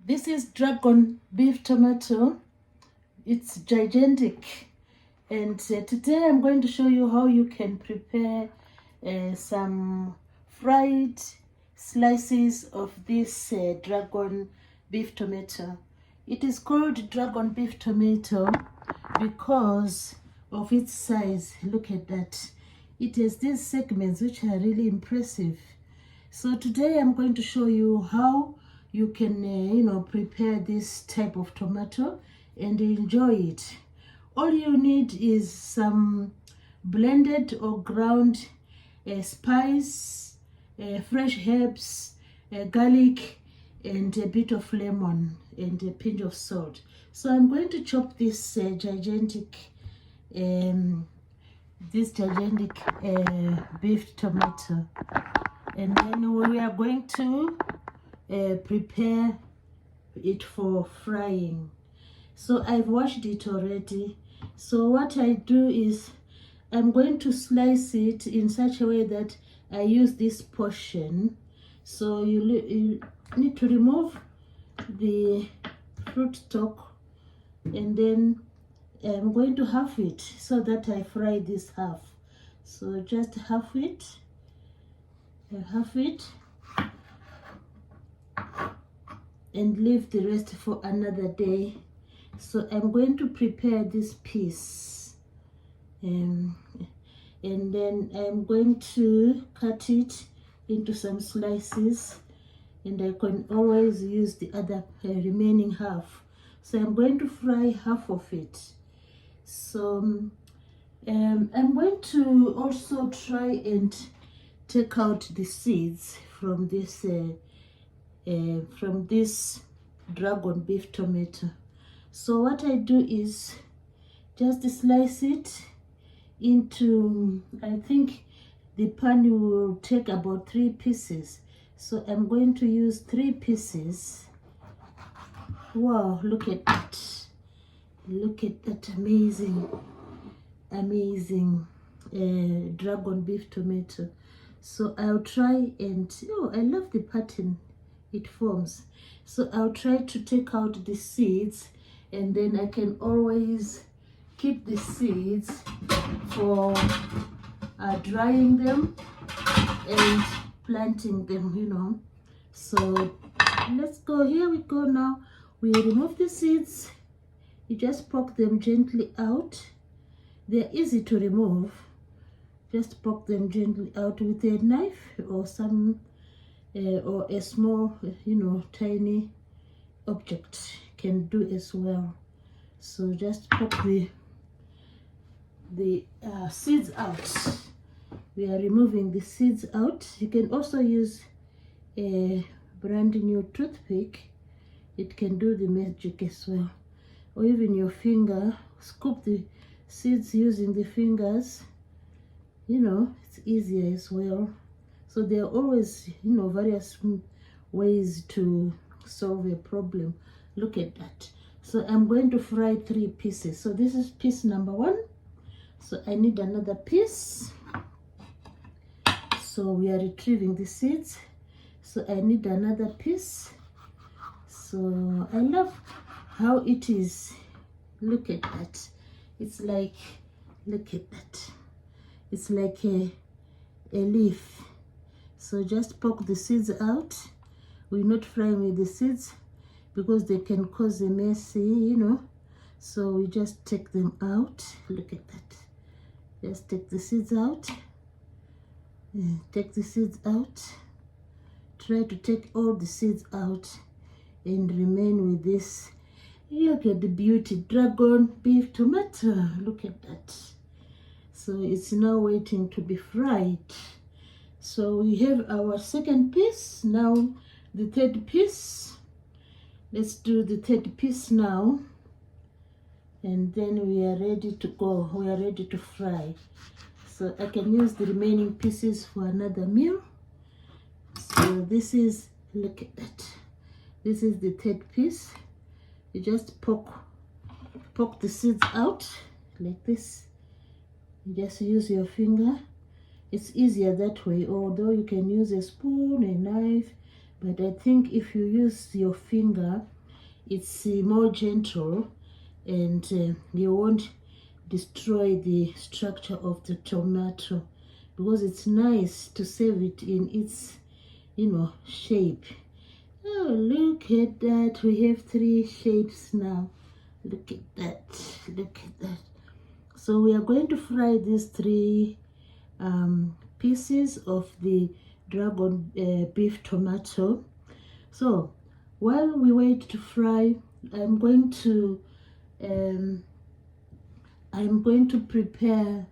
This is dragon beef tomato. It's gigantic, and today I'm going to show you how you can prepare some fried slices of this dragon beef tomato. It is called dragon beef tomato because of its size. Look at that. It has these segments which are really impressive. So today I'm going to show you how you can prepare this type of tomato and enjoy it. All you need is some blended or ground spice, fresh herbs, garlic, and a bit of lemon and a pinch of salt. So I'm going to chop this gigantic beef tomato, and then we are going to prepare it for frying. So I've washed it already. So what I do is I'm going to slice it in such a way that I use this portion. So you need to remove the fruit stalk, and then I'm going to half it so that I fry this half. So just half it, and leave the rest for another day. So I'm going to prepare this piece, and then I'm going to cut it into some slices, and I can always use the other remaining half. So I'm going to fry half of it. So I'm going to also try and take out the seeds from this dragon beef tomato. So what I do is just slice it into, I think the pan will take about 3 pieces. So I'm going to use 3 pieces. Wow, look at that. Look at that amazing dragon beef tomato. So I'll try and, oh, I love the pattern it forms. So I'll try to take out the seeds, and then I can always keep the seeds for drying them and planting them. So let's go. Here we go. Now we remove the seeds. You just poke them gently out. They're easy to remove. Just poke them gently out with a knife or or a small, tiny object can do as well. So just poke the seeds out. We are removing the seeds out. You can also use a brand new toothpick. It can do the magic as well, or even your finger. Scoop the seeds using the fingers. It's easier as well. So there are always various ways to solve a problem. Look at that. So I'm going to fry 3 pieces. So this is piece number 1. So I need another piece. So we are retrieving the seeds. So I need another piece. So I love how it is. Look at that. It's like, look at that. It's like a leaf. So just poke the seeds out. We're not frying with the seeds because they can cause a messy, So we just take them out. Look at that. Just take the seeds out. Take the seeds out. Try to take all the seeds out and remain with this. Look at the beauty, dragon beef tomato. Look at that. So it's now waiting to be fried. So we have our second piece. Now the third piece. Let's do the third piece now. And then we are ready to go. We are ready to fry. So I can use the remaining pieces for another meal. So this is, look at that. This is the third piece. You just poke the seeds out like this. You just use your finger. It's easier that way, although you can use a spoon, a knife, but I think if you use your finger, it's more gentle, and you won't destroy the structure of the tomato, because it's nice to save it in its, shape. Oh, look at that. We have 3 shapes now. Look at that. Look at that. So we are going to fry these 3 pieces of the dragon beef tomato. So while we wait to fry, I'm going to prepare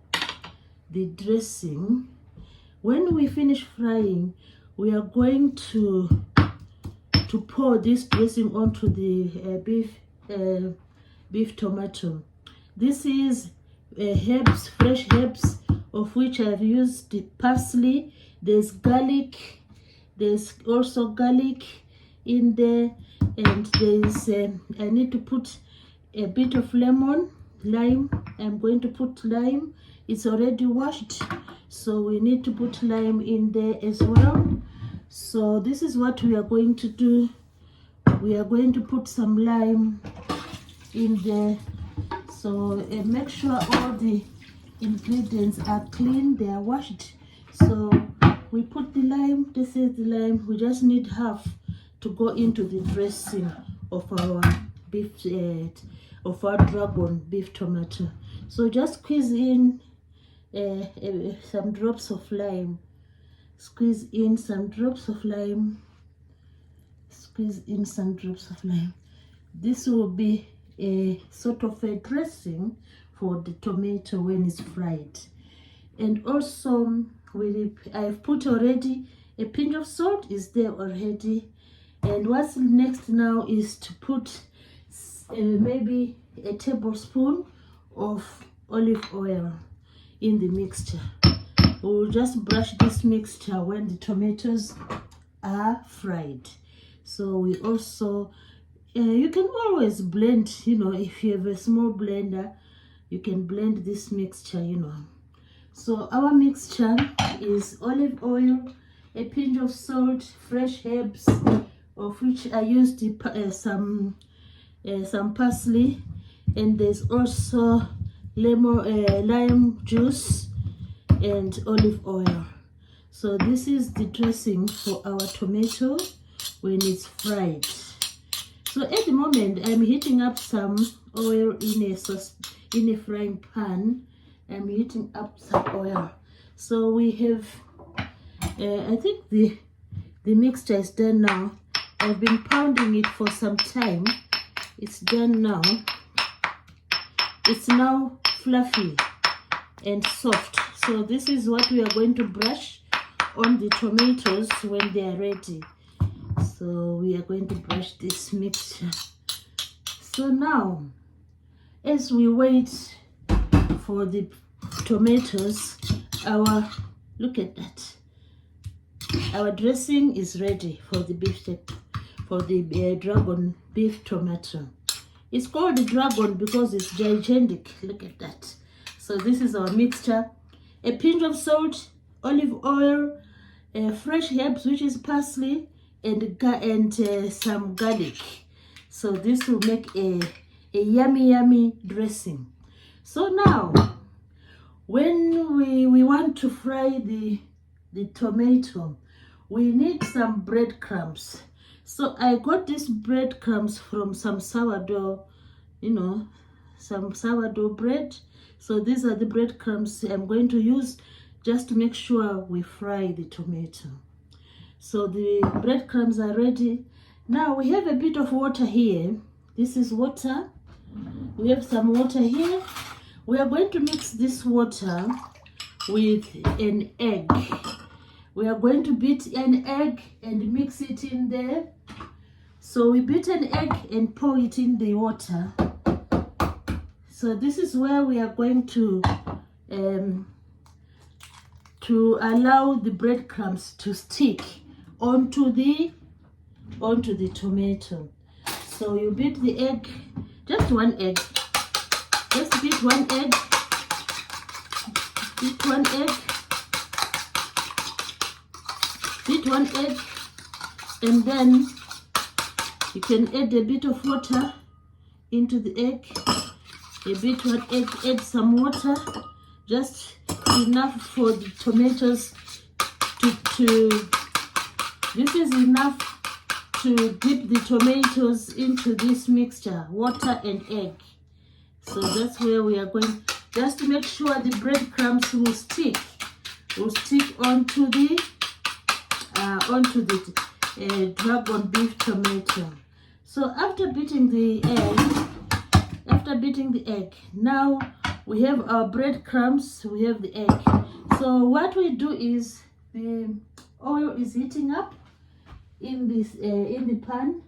the dressing. When we finish frying, we are going to pour this dressing onto the beef tomato. This is herbs, fresh herbs, of which I've used the parsley. There's garlic. There's also garlic in there, and there's I need to put a bit of lime. I'm going to put lime. It's already washed, so we need to put lime in there as well. So this is what we are going to do. We are going to put some lime in there. So make sure all the ingredients are clean, they are washed. So we put the lime. This is the lime. We just need half to go into the dressing of our beef, of our dragon beef tomato. So just squeeze in some drops of lime. Squeeze in some drops of lime. Squeeze in some drops of lime. This will be a sort of a dressing for the tomato when it's fried. And also I've put already a pinch of salt is there already. And what's next now is to put maybe a tablespoon of olive oil in the mixture. We'll just brush this mixture when the tomatoes are fried. So we also, you can always blend, if you have a small blender, you can blend this mixture, So our mixture is olive oil, a pinch of salt, fresh herbs, of which I used some parsley, and there's also lime juice and olive oil. So this is the dressing for our tomato when it's fried. So at the moment I'm heating up some oil in a frying pan. I'm heating up some oil. So we have I think the mixture is done now. I've been pounding it for some time. It's done now. It's now fluffy and soft. So this is what we are going to brush on the tomatoes when they are ready. So we are going to brush this mixture. So now, as we wait for the tomatoes, look at that. Our dressing is ready for the dragon beef tomato. It's called the dragon because it's gigantic. Look at that. So this is our mixture. A pinch of salt, olive oil, fresh herbs, which is parsley, and some garlic. So this will make a yummy dressing. So now, when we want to fry the tomato, we need some breadcrumbs. So I got these breadcrumbs from some sourdough, some sourdough bread. So these are the breadcrumbs I'm going to use just to make sure we fry the tomato. So the breadcrumbs are ready. Now we have a bit of water here. This is water. We have some water here. We are going to mix this water with an egg. We are going to beat an egg and mix it in there. So we beat an egg and pour it in the water. So this is where we are going to allow the breadcrumbs to stick onto the tomato. So you beat the egg, just one egg. Just beat one egg. Beat one egg. Beat one egg. And then you can add a bit of water into the egg. A bit of egg, add some water, just enough for the tomatoes this is enough to dip the tomatoes into this mixture, water and egg. So that's where we are going, just to make sure the breadcrumbs will stick onto the dragon beef tomato. So after beating the egg, now we have our breadcrumbs, we have the egg. So what we do is, the oil is heating up in this in the pan.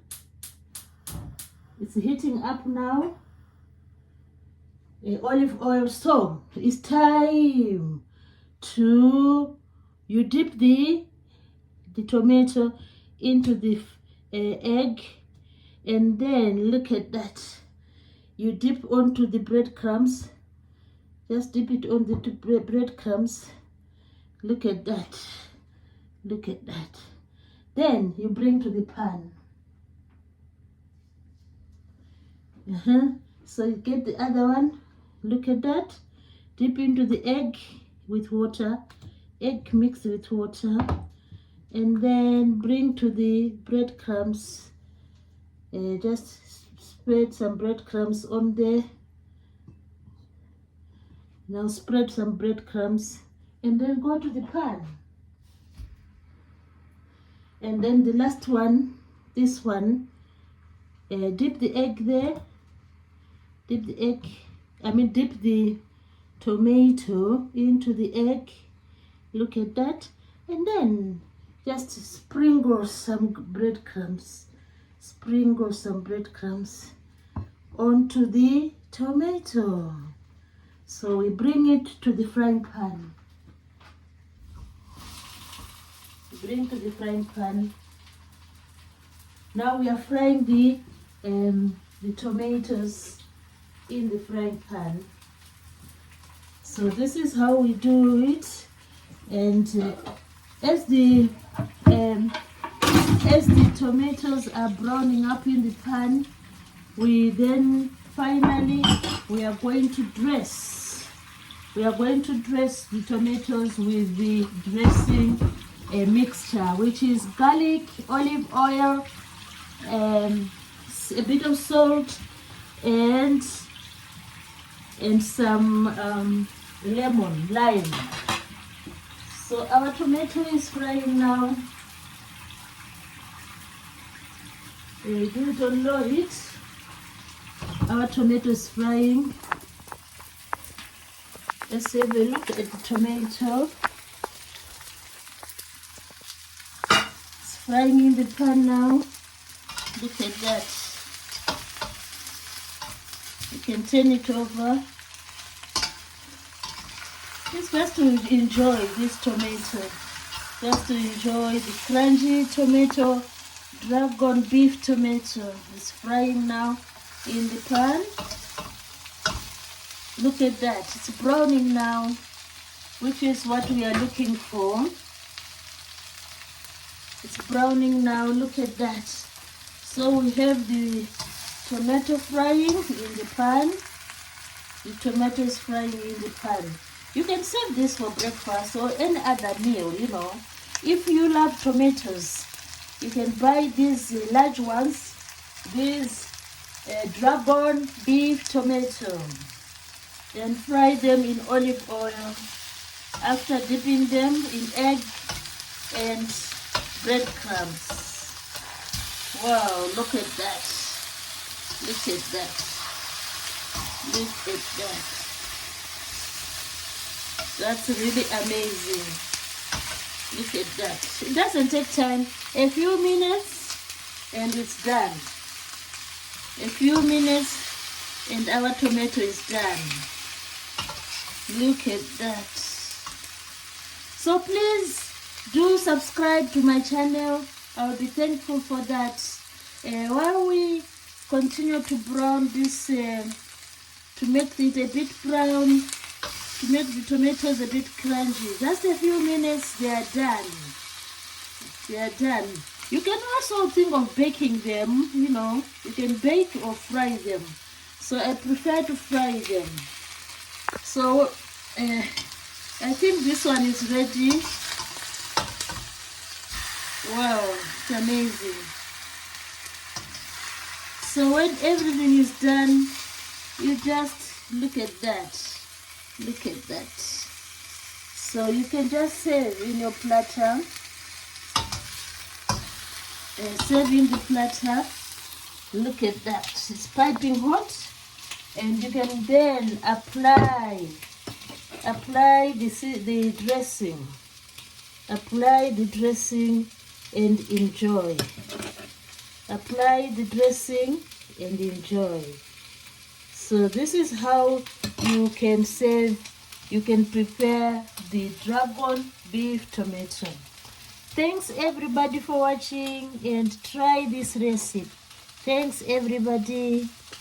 It's heating up now. Olive oil. So it's time to dip the tomato into the egg, and then look at that. You dip onto the breadcrumbs. Just dip it on the breadcrumbs. Look at that. Look at that. Then you bring to the pan. So you get the other one. Look at that. Dip into the egg with water. Egg mixed with water. And then bring to the breadcrumbs. Just spread some breadcrumbs on there. Now spread some breadcrumbs. And then go to the pan. And then the last one, this one, dip the egg there. Dip the tomato into the egg. Look at that. And then just sprinkle some breadcrumbs. Sprinkle some breadcrumbs onto the tomato. So we bring it to the frying pan. Bring to the frying pan. Now we are frying the tomatoes in the frying pan. So this is how we do it. And as the tomatoes are browning up in the pan, we are going to dress. We are going to dress the tomatoes with the dressing mixture, which is garlic, olive oil, a bit of salt, and some lime. So our tomato is frying now. We do it on low heat. Our tomato is frying. Let's have a look at the tomato. It's frying in the pan now. Look at that. You can turn it over. It's just to enjoy this tomato. Just to enjoy the crunchy tomato, dragon beef tomato. It's frying now in the pan. Look at that. It's browning now, which is what we are looking for. It's browning now. Look at that. So we have the tomato frying in the pan. The tomato is frying in the pan. You can serve this for breakfast or any other meal, you know. If you love tomatoes, you can buy these large ones, these dragon beef tomato, and fry them in olive oil after dipping them in egg and breadcrumbs. Wow, look at that. Look at that. Look at that. That's really amazing. Look at that. It doesn't take time. A few minutes and it's done. A few minutes and our tomato is done. Look at that. So please do subscribe to my channel. I'll be thankful for that. While we continue to brown this, to make it a bit brown, to make the tomatoes a bit crunchy. Just a few minutes, they are done. They are done. You can also think of baking them, you know. You can bake or fry them. So I prefer to fry them. So I think this one is ready. Wow, it's amazing. So when everything is done, you just look at that. Look at that. So you can just serve in your platter. Serve in the platter. Look at that. It's piping hot. And you can then apply the dressing. Apply the dressing and enjoy. Apply the dressing and enjoy. So this is how you can prepare the dragon beef tomato. Thanks everybody for watching and try this recipe. Thanks everybody.